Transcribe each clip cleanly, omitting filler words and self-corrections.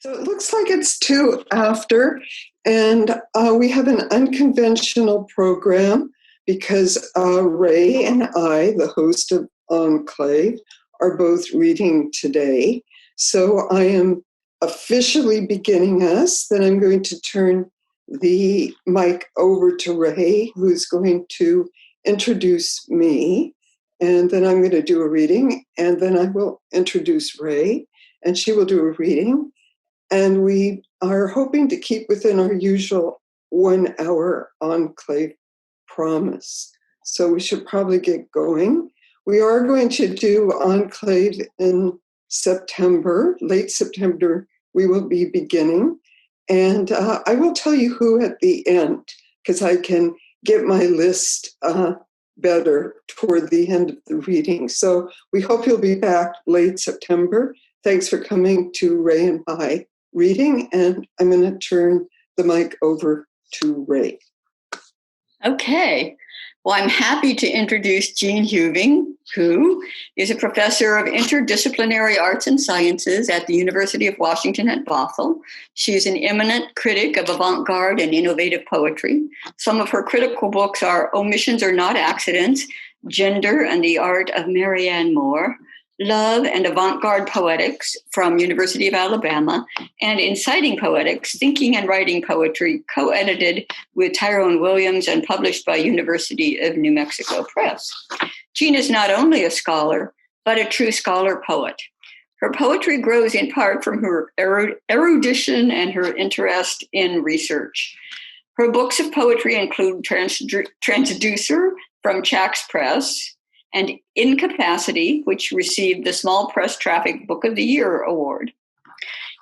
So it looks like it's 2 after, and we have an unconventional program because Ray and I, the host of ENCLAVE, are both reading today. So I am officially beginning us. Then I'm going to turn the mic over to Ray, who's going to introduce me. And then I'm going to do a reading, and then I will introduce Ray, and she will do a reading. And we are hoping to keep within our usual 1 hour ENCLAVE promise. So we should probably get going. We are going to do ENCLAVE in September, late September, we will be beginning. And I will tell you who at the end, because I can get my list better toward the end of the reading. So we hope you'll be back late September. Thanks for coming to Ray and my reading, and I'm going to turn the mic over to Ray. Okay. Well, I'm happy to introduce Jeanne Heuving, who is a professor of interdisciplinary arts and sciences at the University of Washington at Bothell. She is an eminent critic of avant-garde and innovative poetry. Some of her critical books are Omissions Are Not Accidents, Gender and the Art of Marianne Moore, Love and Avant-Garde Poetics from University of Alabama, and Inciting Poetics, Thinking and Writing Poetry, co-edited with Tyrone Williams and published by University of New Mexico Press. Jeanne is not only a scholar, but a true scholar poet. Her poetry grows in part from her erudition and her interest in research. Her books of poetry include Transducer from Chax Press, and Incapacity, which received the Small Press Traffic Book of the Year award.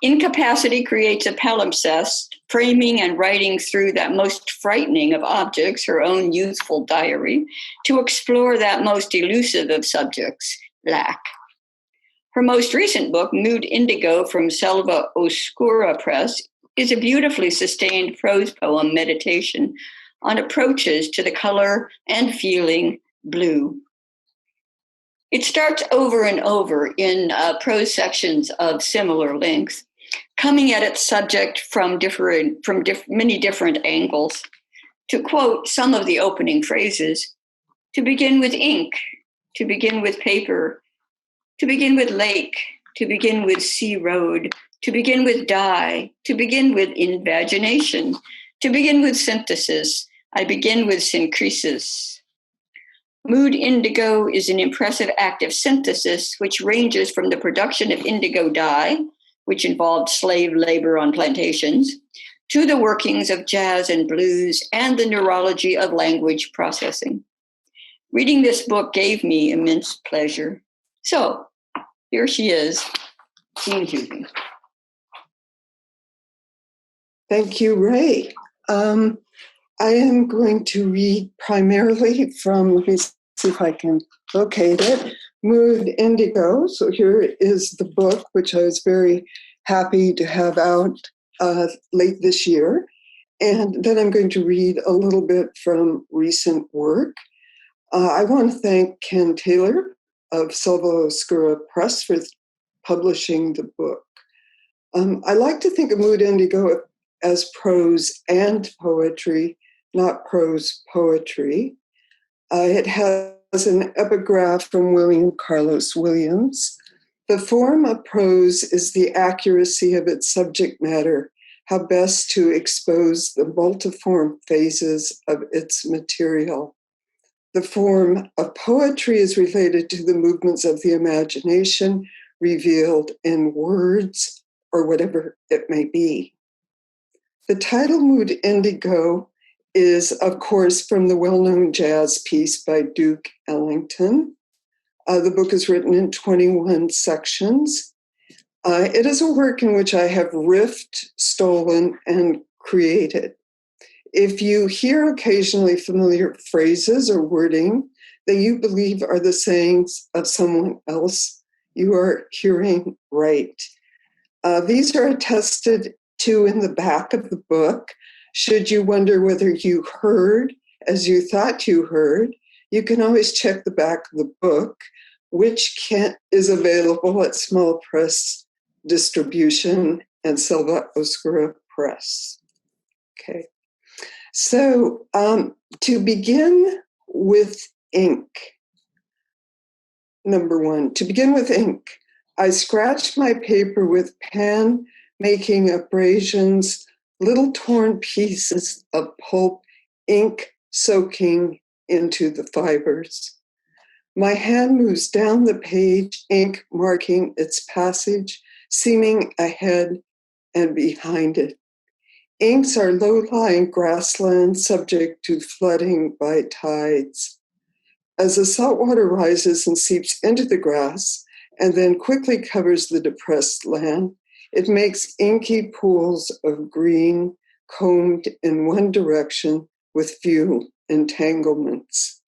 Incapacity creates a palimpsest, framing and writing through that most frightening of objects, her own youthful diary, to explore that most elusive of subjects, lack. Her most recent book, Mood Indigo from Selva Oscura Press, is a beautifully sustained prose poem meditation on approaches to the color and feeling blue. It starts over and over in prose sections of similar length, coming at its subject from many different angles. To quote some of the opening phrases, to begin with ink, to begin with paper, to begin with lake, to begin with sea road, to begin with dye, to begin with invagination, to begin with synthesis, I begin with syncresis. Mood Indigo is an impressive act of synthesis which ranges from the production of indigo dye, which involved slave labor on plantations, to the workings of jazz and blues and the neurology of language processing. Reading this book gave me immense pleasure. So, here she is, Jeanne Heuving. Thank you, Ray. I am going to read primarily from, let me see if I can locate it, Mood Indigo. So here is the book, which I was very happy to have out late this year. And then I'm going to read a little bit from recent work. I want to thank Ken Taylor of Selva Oscura Press for publishing the book. I like to think of Mood Indigo as prose and poetry, not prose poetry. It has an epigraph from William Carlos Williams. The form of prose is the accuracy of its subject matter, how best to expose the multiform phases of its material. The form of poetry is related to the movements of the imagination revealed in words or whatever it may be. The title Mood Indigo is, of course, from the well-known jazz piece by Duke Ellington. The book is written in 21 sections. It is a work in which I have riffed, stolen, and created. If you hear occasionally familiar phrases or wording that you believe are the sayings of someone else, you are hearing right. These are attested to in the back of the book. Should you wonder whether you heard as you thought you heard, you can always check the back of the book, which is available at small press distribution and Selva Oscura Press. Okay. So to begin with ink, number one, to begin with ink, I scratched my paper with pen, making abrasions, little torn pieces of pulp, ink soaking into the fibers. My hand moves down the page, ink marking its passage, seeming ahead and behind it. Inks are low-lying grassland subject to flooding by tides. As the salt water rises and seeps into the grass and then quickly covers the depressed land, it makes inky pools of green combed in one direction with few entanglements.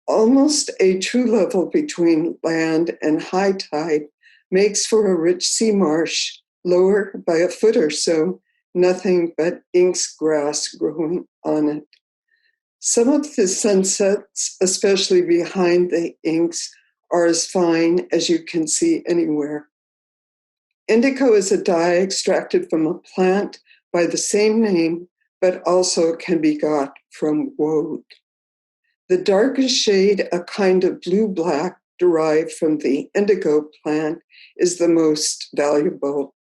Almost a true level between land and high tide makes for a rich sea marsh, lower by a foot or so, nothing but inks grass growing on it. Some of the sunsets, especially behind the inks, are as fine as you can see anywhere. Indigo is a dye extracted from a plant by the same name, but also can be got from woad. The darkest shade, a kind of blue-black derived from the indigo plant, is the most valuable.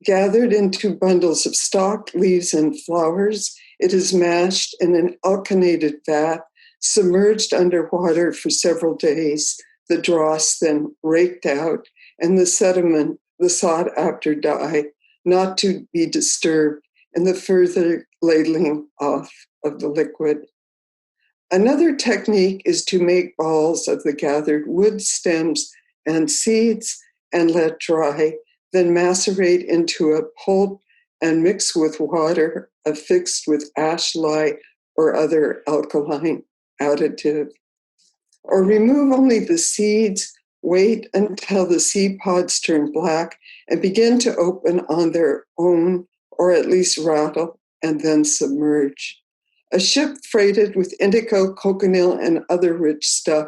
Gathered into bundles of stalk, leaves, and flowers, it is mashed in an alkanated vat, submerged underwater for several days, the dross then raked out, and the sediment, the sought-after dye, not to be disturbed in the further ladling off of the liquid. Another technique is to make balls of the gathered wood stems and seeds and let dry, then macerate into a pulp and mix with water affixed with ash lye or other alkaline additive. Or remove only the seeds, wait until the seed pods turn black and begin to open on their own, or at least rattle, and then submerge. A ship freighted with indigo, cochineal, and other rich stuff,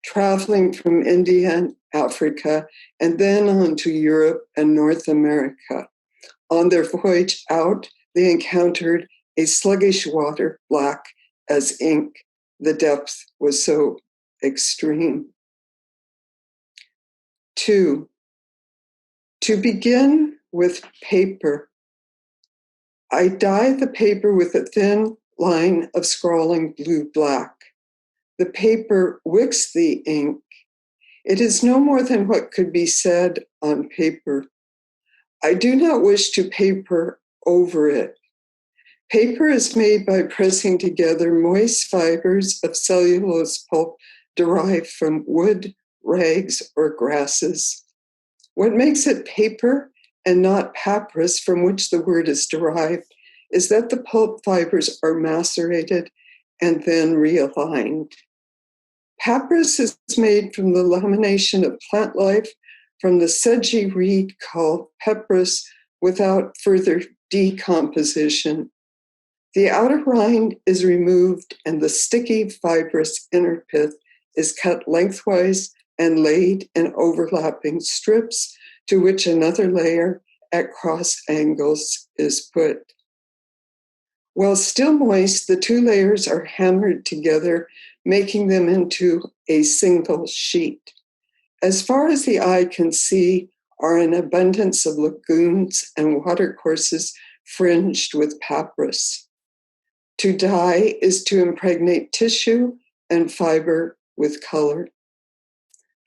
traveling from India and Africa, and then on to Europe and North America. On their voyage out, they encountered a sluggish water black as ink. The depth was so extreme. 2, to begin with paper. I dye the paper with a thin line of scrawling blue-black. The paper wicks the ink. It is no more than what could be said on paper. I do not wish to paper over it. Paper is made by pressing together moist fibers of cellulose pulp derived from wood, rags, or grasses. What makes it paper and not papyrus, from which the word is derived, is that the pulp fibers are macerated and then realigned. Papyrus is made from the lamination of plant life from the sedgy reed called peppris without further decomposition. The outer rind is removed and the sticky, fibrous inner pith is cut lengthwise and laid in overlapping strips to which another layer at cross angles is put. While still moist, the two layers are hammered together, making them into a single sheet. As far as the eye can see are an abundance of lagoons and watercourses fringed with papyrus. To dye is to impregnate tissue and fiber with color.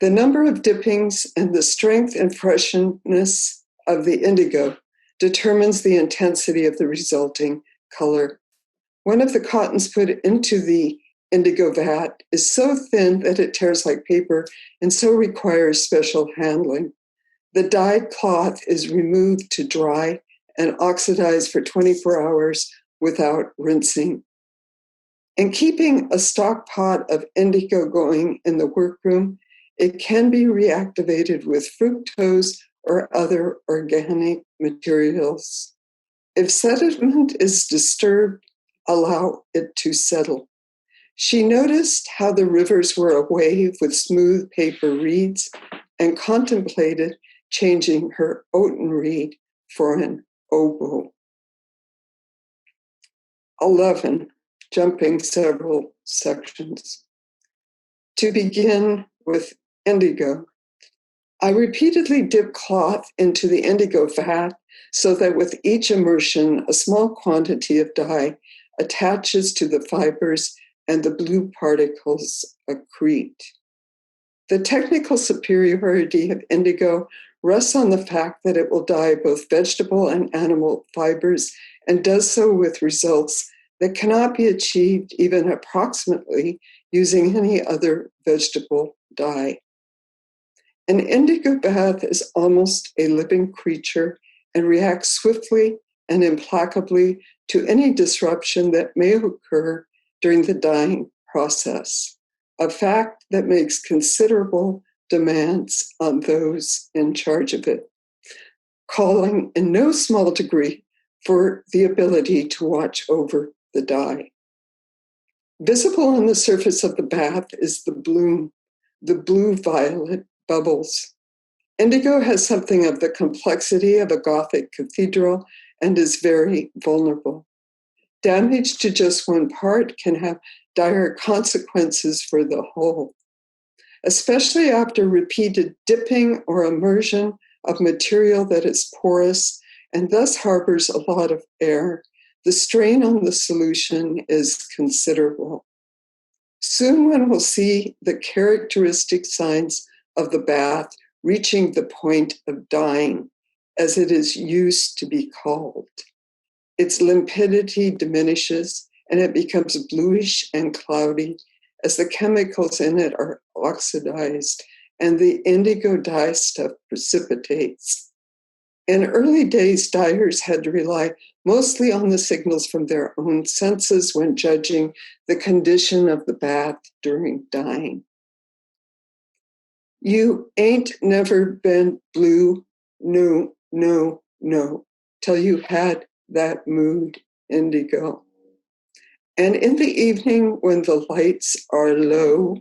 The number of dippings and the strength and freshness of the indigo determines the intensity of the resulting color. One of the cottons put into the indigo vat is so thin that it tears like paper and so requires special handling. The dyed cloth is removed to dry and oxidized for 24 hours without rinsing. In keeping a stock pot of indigo going in the workroom, it can be reactivated with fructose or other organic materials. If sediment is disturbed, allow it to settle. She noticed how the rivers were awave with smooth paper reeds and contemplated changing her oaten reed for an oboe. 11, jumping several sections. To begin with indigo, I repeatedly dip cloth into the indigo vat so that with each immersion, a small quantity of dye attaches to the fibers and the blue particles accrete. The technical superiority of indigo rests on the fact that it will dye both vegetable and animal fibers and does so with results that cannot be achieved even approximately using any other vegetable dye. An indigo bath is almost a living creature and reacts swiftly and implacably to any disruption that may occur during the dyeing process, a fact that makes considerable demands on those in charge of it, calling in no small degree for the ability to watch over the dye. Visible on the surface of the bath is the bloom, the blue-violet bubbles. Indigo has something of the complexity of a Gothic cathedral and is very vulnerable. Damage to just one part can have dire consequences for the whole, especially after repeated dipping or immersion of material that is porous and thus harbors a lot of air. The strain on the solution is considerable. Soon one will see the characteristic signs of the bath reaching the point of dying, as it is used to be called. Its limpidity diminishes and it becomes bluish and cloudy as the chemicals in it are oxidized and the indigo dye stuff precipitates. In early days, dyers had to rely mostly on the signals from their own senses when judging the condition of the bath during dyeing. You ain't never been blue, no, no, no, till you had that mood indigo. And in the evening when the lights are low,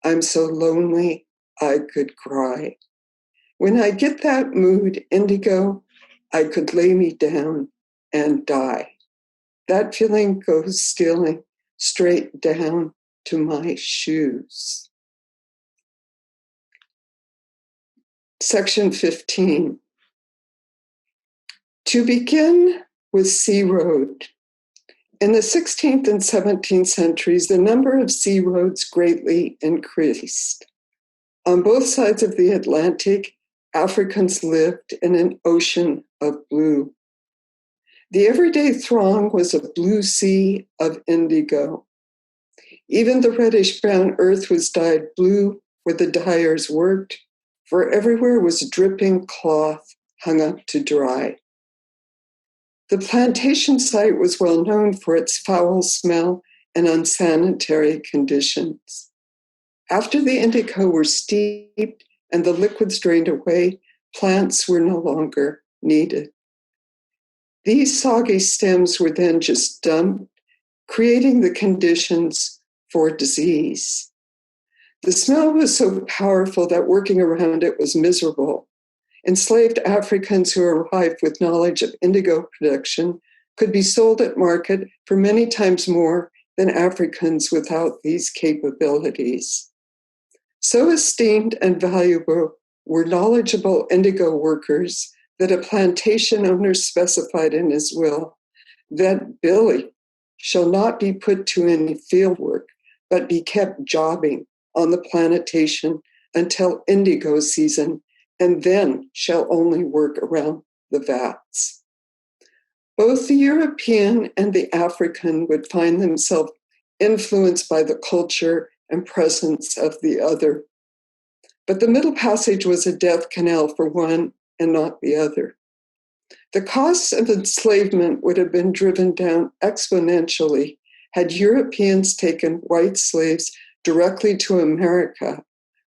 I'm so lonely I could cry. When I get that mood indigo, I could lay me down and die. That feeling goes stealing straight down to my shoes. Section 15. To begin with Sea Road. In the 16th and 17th centuries, the number of sea roads greatly increased. On both sides of the Atlantic, Africans lived in an ocean of blue. The everyday throng was a blue sea of indigo. Even the reddish-brown earth was dyed blue where the dyers worked, for everywhere was dripping cloth hung up to dry. The plantation site was well known for its foul smell and unsanitary conditions. After the indigo were steeped and the liquids drained away, plants were no longer needed. These soggy stems were then just dumped, creating the conditions for disease. The smell was so powerful that working around it was miserable. Enslaved Africans who arrived with knowledge of indigo production could be sold at market for many times more than Africans without these capabilities. So esteemed and valuable were knowledgeable indigo workers that a plantation owner specified in his will that Billy shall not be put to any field work, but be kept jobbing on the plantation until indigo season, and then shall only work around the vats. Both the European and the African would find themselves influenced by the culture and presence of the other. But the Middle Passage was a death canal for one and not the other. The costs of enslavement would have been driven down exponentially had Europeans taken white slaves directly to America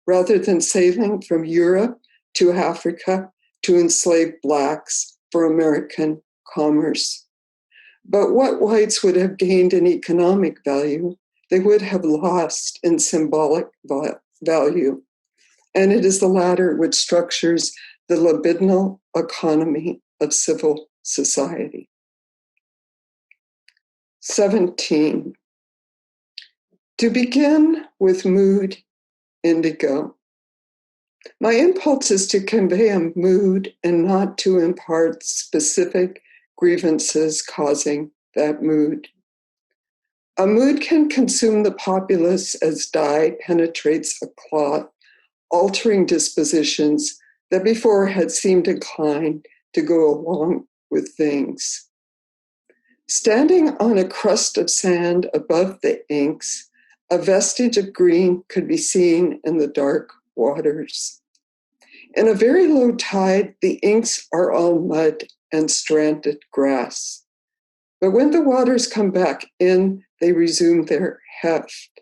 rather than sailing from Europe to Africa to enslave Blacks for American commerce. But what whites would have gained in economic value, they would have lost in symbolic value. And it is the latter which structures the libidinal economy of civil society. 17. To begin with Mood Indigo. My impulse is to convey a mood and not to impart specific grievances causing that mood. A mood can consume the populace as dye penetrates a cloth, altering dispositions that before had seemed inclined to go along with things. Standing on a crust of sand above the inks, a vestige of green could be seen in the dark waters. In a very low tide, the inks are all mud and stranded grass. But when the waters come back in, they resume their heft.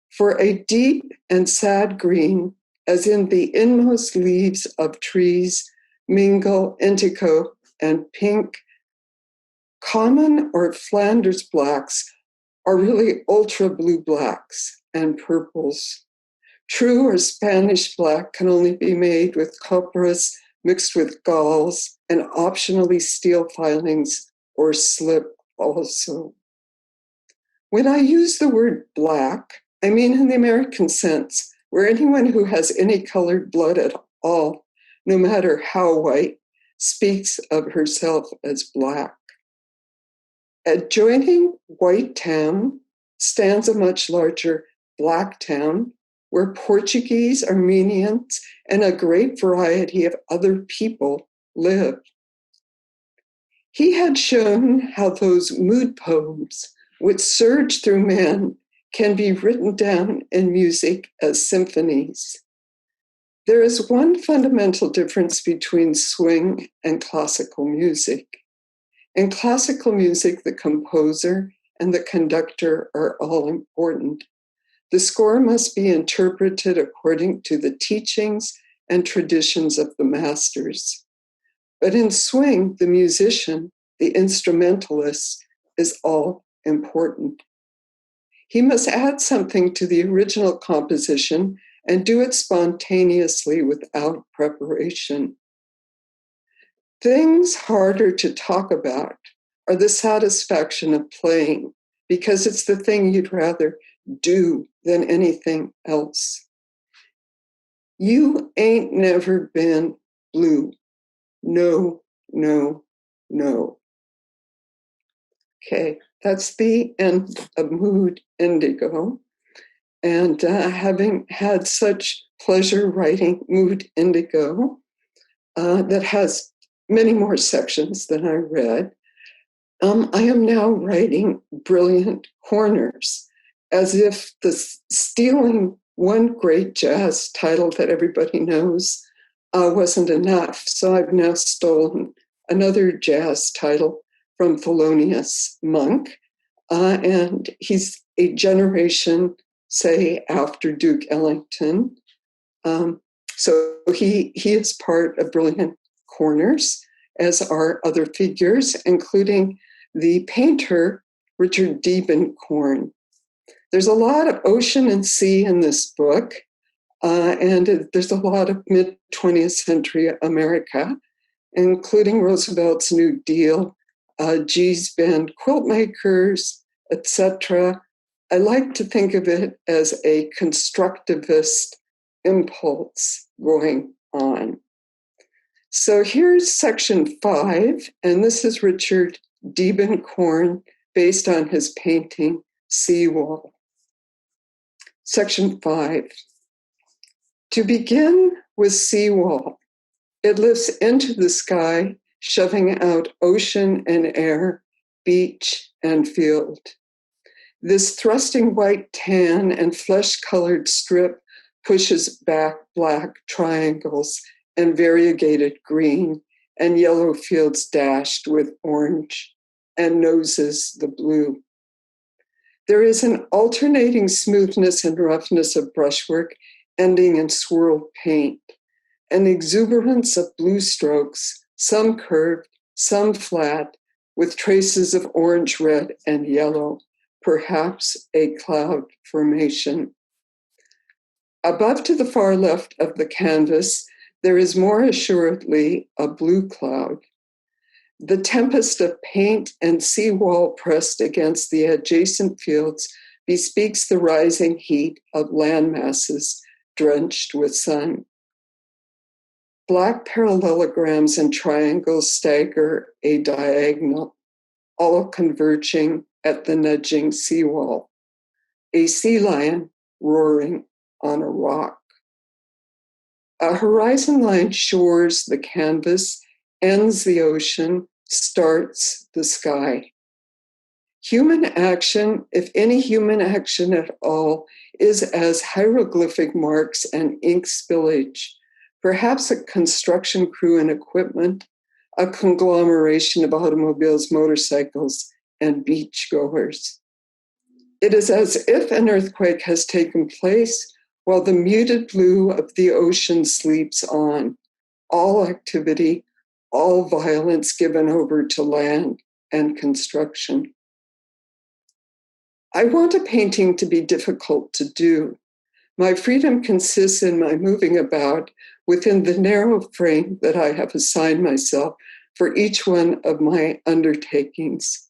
For a deep and sad green, as in the inmost leaves of trees, mingle indigo and pink. Common or Flanders blacks are really ultra blue blacks and purples. True or Spanish black can only be made with copperas mixed with galls and optionally steel filings or slip also. When I use the word black, I mean in the American sense, where anyone who has any colored blood at all, no matter how white, speaks of herself as black. Adjoining White Town stands a much larger Black Town, where Portuguese, Armenians, and a great variety of other people live. He had shown how those mood poems, which surge through man, can be written down in music as symphonies. There is one fundamental difference between swing and classical music. In classical music, the composer and the conductor are all important. The score must be interpreted according to the teachings and traditions of the masters. But in swing, the musician, the instrumentalist, is all important. He must add something to the original composition and do it spontaneously without preparation. Things harder to talk about are the satisfaction of playing, because it's the thing you'd rather do than anything else. You ain't never been blue. No, no, no. Okay, that's the end of Mood Indigo. And having had such pleasure writing Mood Indigo, that has many more sections than I read, I am now writing Brilliant Corners, as if stealing one great jazz title that everybody knows wasn't enough. So I've now stolen another jazz title from Thelonious Monk, and he's a generation, say, after Duke Ellington. So he is part of Brilliant Corners, as are other figures, including the painter Richard Diebenkorn. There's a lot of ocean and sea in this book, and there's a lot of mid-20th century America, including Roosevelt's New Deal, G's Band quilt makers, etc. I like to think of it as a constructivist impulse going on. So here's section 5, and this is Richard Diebenkorn based on his painting Seawall. Section 5. To begin with Seawall, it lifts into the sky, shoving out ocean and air, beach and field. This thrusting white tan and flesh-colored strip pushes back black triangles and variegated green and yellow fields dashed with orange and noses the blue. There is an alternating smoothness and roughness of brushwork ending in swirled paint, an exuberance of blue strokes, some curved, some flat, with traces of orange, red, and yellow, perhaps a cloud formation. Above to the far left of the canvas, there is more assuredly a blue cloud. The tempest of paint and seawall pressed against the adjacent fields bespeaks the rising heat of land masses drenched with sun. Black parallelograms and triangles stagger a diagonal, all converging at the nudging seawall. A sea lion roaring on a rock. A horizon line shores the canvas, ends the ocean, starts the sky. Human action, if any human action at all, is as hieroglyphic marks and ink spillage, perhaps a construction crew and equipment, a conglomeration of automobiles, motorcycles, and beachgoers. It is as if an earthquake has taken place while the muted blue of the ocean sleeps on, all activity, all violence given over to land and construction. I want a painting to be difficult to do. My freedom consists in my moving about within the narrow frame that I have assigned myself for each one of my undertakings.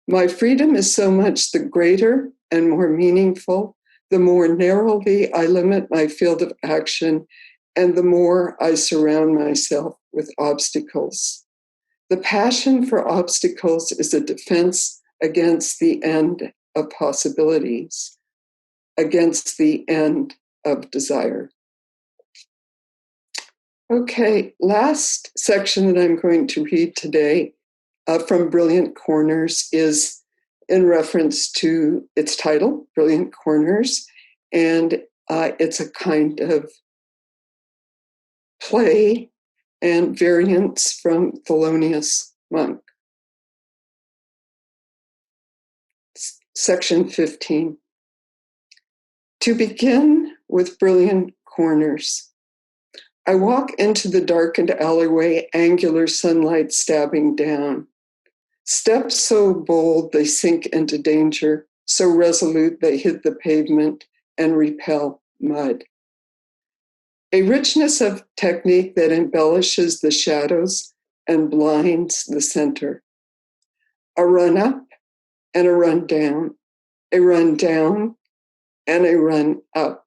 My freedom is so much the greater and more meaningful, the more narrowly I limit my field of action, and the more I surround myself with obstacles. The passion for obstacles is a defense against the end of possibilities, against the end of desire. Okay, last section that I'm going to read today from Brilliant Corners is in reference to its title, Brilliant Corners, and it's a kind of play and variants from Thelonious Monk. Section 15. To begin with Brilliant Corners. I walk into the darkened alleyway, angular sunlight stabbing down. Steps so bold they sink into danger, so resolute they hit the pavement and repel mud. A richness of technique that embellishes the shadows and blinds the center. A run up and a run down and a run up.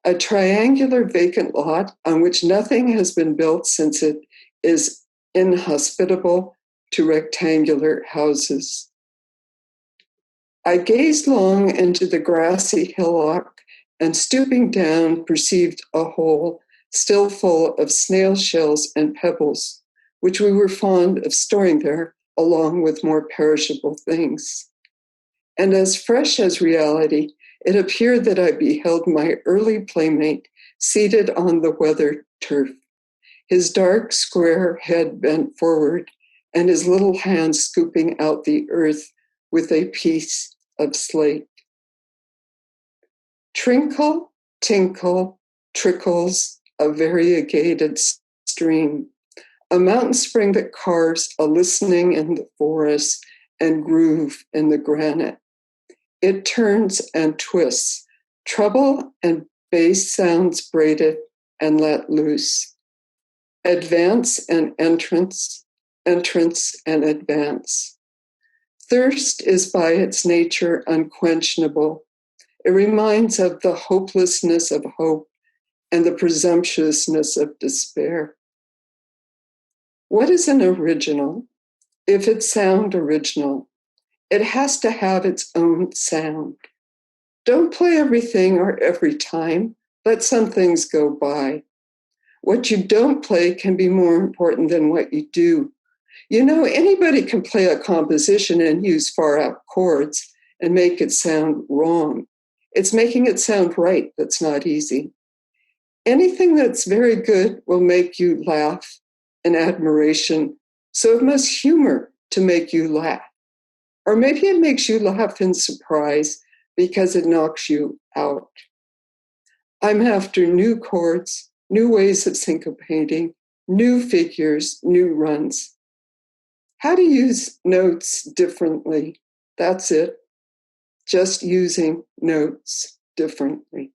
A triangular vacant lot on which nothing has been built since it is inhospitable to rectangular houses. I gazed long into the grassy hillock and stooping down perceived a hole still full of snail shells and pebbles, which we were fond of storing there along with more perishable things. And as fresh as reality, it appeared that I beheld my early playmate seated on the weathered turf, his dark square head bent forward and his little hands scooping out the earth with a piece of slate. Trinkle, tinkle, trickles a variegated stream, a mountain spring that carves a listening in the forest and groove in the granite. It turns and twists, treble and bass sounds braided and let loose. Advance and entrance and advance. Thirst is by its nature unquenchable. It reminds of the hopelessness of hope and the presumptuousness of despair. What is an original? If it sound original, it has to have its own sound. Don't play everything or every time. Let some things go by. What you don't play can be more important than what you do. You know, anybody can play a composition and use far out chords and make it sound wrong. It's making it sound right that's not easy. Anything that's very good will make you laugh in admiration, so it must humor to make you laugh. Or maybe it makes you laugh in surprise because it knocks you out. I'm after new chords, new ways of syncopating, new figures, new runs. How to use notes differently. That's it. Just using notes differently.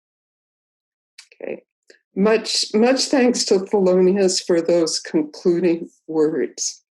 Okay. Much thanks to Thelonious for those concluding words.